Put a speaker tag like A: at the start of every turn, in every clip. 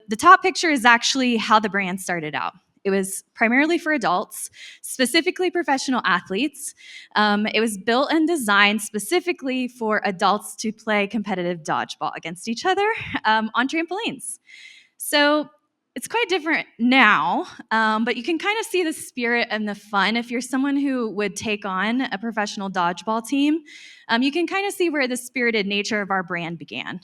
A: the top picture is actually how the brand started out. It was primarily for adults, specifically professional athletes. It was built and designed specifically for adults to play competitive dodgeball against each other on trampolines. So it's quite different now, but you can kind of see the spirit and the fun. If you're someone who would take on a professional dodgeball team, you can kind of see where the spirited nature of our brand began.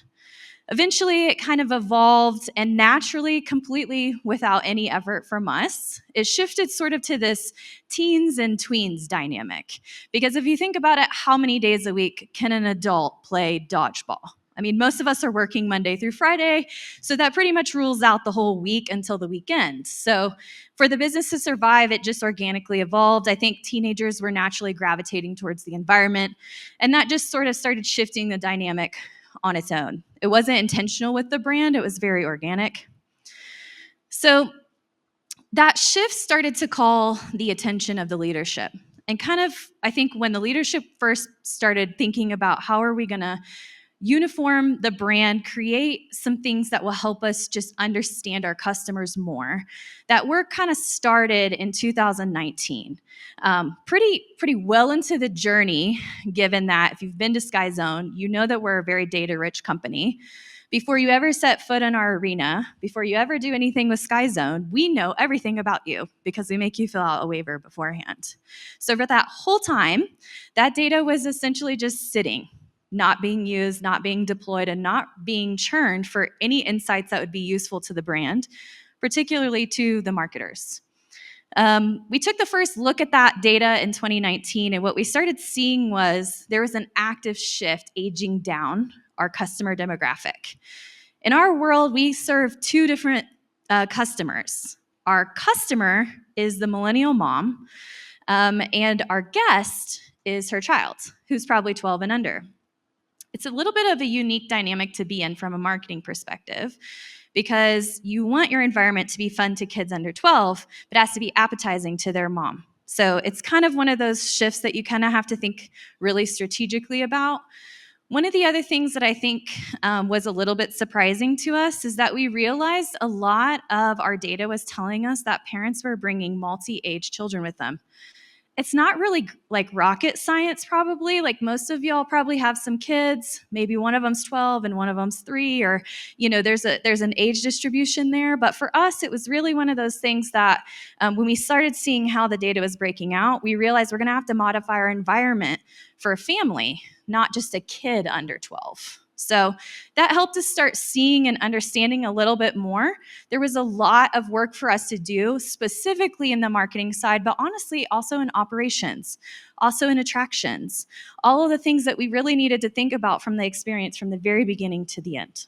A: Eventually, it kind of evolved, and naturally, completely without any effort from us, it shifted sort of to this teens and tweens dynamic. Because if you think about it, how many days a week can an adult play dodgeball? I mean, most of us are working Monday through Friday, so that pretty much rules out the whole week until the weekend. So for the business to survive, it just organically evolved. I think teenagers were naturally gravitating towards the environment, and that just sort of started shifting the dynamic on its own. It wasn't intentional with the brand, it was very organic. So that shift started to call the attention of the leadership. And kind of, I think when the leadership first started thinking about how are we gonna uniform the brand, create some things that will help us just understand our customers more. That work kind of started in 2019. Pretty well into the journey, given that if you've been to Sky Zone, you know that we're a very data-rich company. Before you ever set foot in our arena, before you ever do anything with Sky Zone, we know everything about you because we make you fill out a waiver beforehand. So for that whole time, that data was essentially just sitting, not being used, not being deployed, and not being churned for any insights that would be useful to the brand, particularly to the marketers. We took the first look at that data in 2019, and what we started seeing was there was an active shift aging down our customer demographic. In our world, we serve two different customers. Our customer is the millennial mom, and our guest is her child, who's probably 12 and under. It's a little bit of a unique dynamic to be in from a marketing perspective because you want your environment to be fun to kids under 12, but it has to be appetizing to their mom. So it's kind of one of those shifts that you kind of have to think really strategically about. One of the other things that I think was a little bit surprising to us is that we realized a lot of our data was telling us that parents were bringing multi-age children with them. It's not really like rocket science, probably. Like most of y'all probably have some kids. Maybe one of them's 12 and one of them's 3, or there's an age distribution there. But for us, it was really one of those things that when we started seeing how the data was breaking out, we realized we're going to have to modify our environment for a family, not just a kid under 12. So that helped us start seeing and understanding a little bit more. There was a lot of work for us to do, specifically in the marketing side, but honestly also in operations, also in attractions, all of the things that we really needed to think about from the experience from the very beginning to the end.